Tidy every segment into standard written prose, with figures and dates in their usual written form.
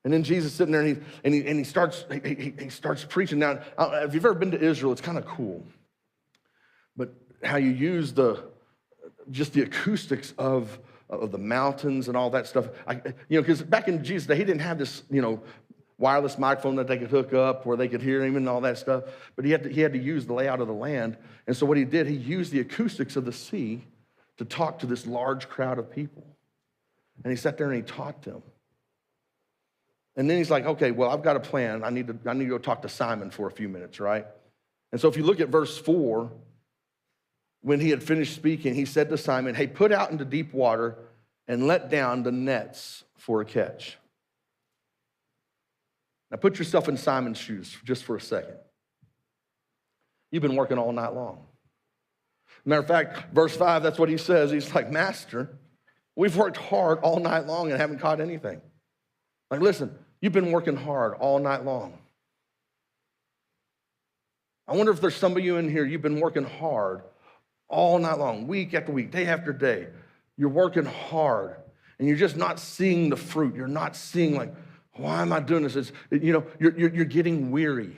And then Jesus sitting there and he starts preaching. Now, if you've ever been to Israel, it's kind of cool. But how you use just the acoustics of the mountains and all that stuff. Because back in Jesus' day, he didn't have this, wireless microphone that they could hook up where they could hear him and all that stuff. But he had to use the layout of the land. And so what he did, he used the acoustics of the sea to talk to this large crowd of people. And he sat there and he taught them. And then he's like, okay, well, I've got a plan. I need to go talk to Simon for a few minutes, right? And so if you look at verse 4, when he had finished speaking, he said to Simon, hey, put out into deep water and let down the nets for a catch. Now put yourself in Simon's shoes just for a second. You've been working all night long. Matter of fact, verse 5, that's what he says. He's like, Master, we've worked hard all night long and haven't caught anything. Like, listen, you've been working hard all night long. I wonder if there's some of you in here, you've been working hard all night long, week after week, day after day. You're working hard, and you're just not seeing the fruit. You're not seeing, like, why am I doing this? You're getting weary.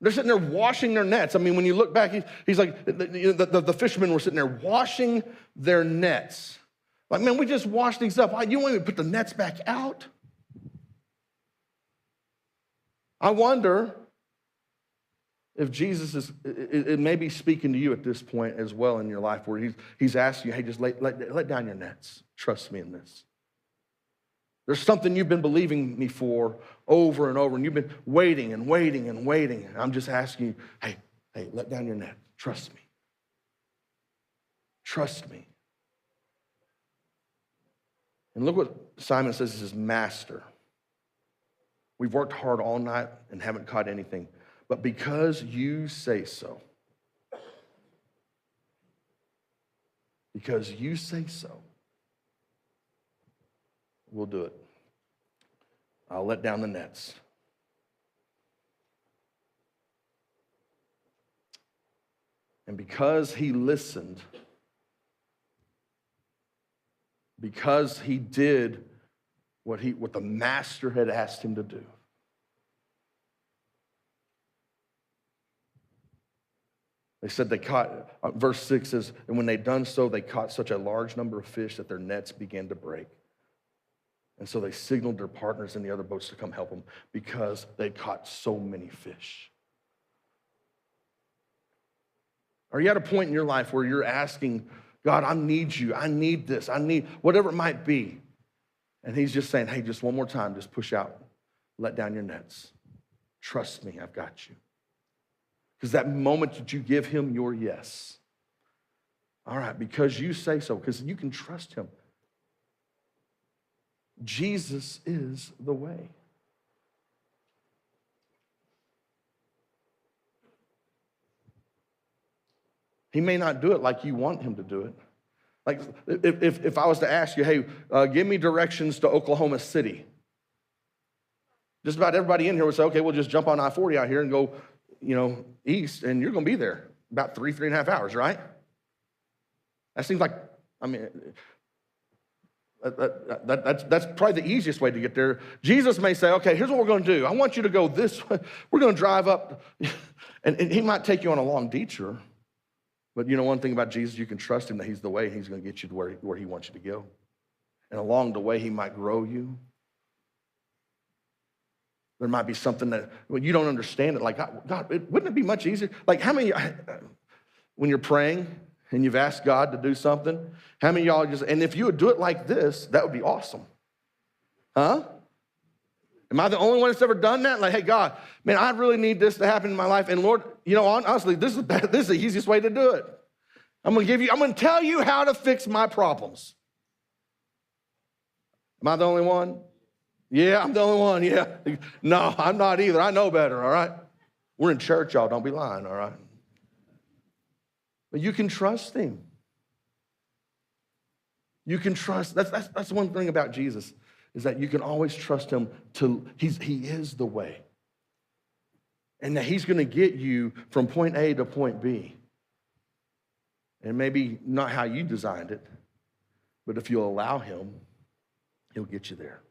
They're sitting there washing their nets. I mean, when you look back, he's like, the fishermen were sitting there washing their nets. Like, man, we just washed these up. Why, you don't even put the nets back out? I wonder if Jesus it may be speaking to you at this point as well in your life, where he's asking you, hey, just let down your nets. Trust me in this. There's something you've been believing me for over and over, and you've been waiting and waiting and waiting. I'm just asking you, hey, let down your net. Trust me. Trust me. And look what Simon says. He says, Master, we've worked hard all night and haven't caught anything. But because you say so, we'll do it. I'll let down the nets. And because he listened, because he did what the master had asked him to do, they said they caught, verse 6 says, and when they'd done so, they caught such a large number of fish that their nets began to break. And so they signaled their partners in the other boats to come help them because they'd caught so many fish. Are you at a point in your life where you're asking, God, I need you. I need this. I need whatever it might be. And he's just saying, hey, just one more time, just push out. Let down your nets. Trust me, I've got you. Because that moment that you give him your yes, all right, because you say so, because you can trust him. Jesus is the way. He may not do it like you want him to do it. Like if I was to ask you, hey, give me directions to Oklahoma City. Just about everybody in here would say, okay, we'll just jump on I-40 out here and go, east, and you're going to be there about 3.5 hours, right? That seems like, that's probably the easiest way to get there. Jesus may say, okay, here's what we're going to do. I want you to go this way. We're going to drive up, and he might take you on a long detour. But one thing about Jesus, you can trust him that he's the way. He's going to get you to where he wants you to go. And along the way, he might grow you. There might be something that, you don't understand it. Like, God, wouldn't it be much easier? Like, how many, when you're praying and you've asked God to do something, how many of y'all just, and if you would do it like this, that would be awesome. Huh? Am I the only one that's ever done that? Like, hey, God, man, I really need this to happen in my life. And Lord, honestly, this is the easiest way to do it. I'm going to tell you how to fix my problems. Am I the only one? Yeah, I'm the only one, yeah. No, I'm not either. I know better, all right? We're in church, y'all. Don't be lying, all right? But you can trust him. You can trust. That's one thing about Jesus, is that you can always trust him. He is the way. And that he's going to get you from point A to point B. And maybe not how you designed it, But if you'll allow him, he'll get you there.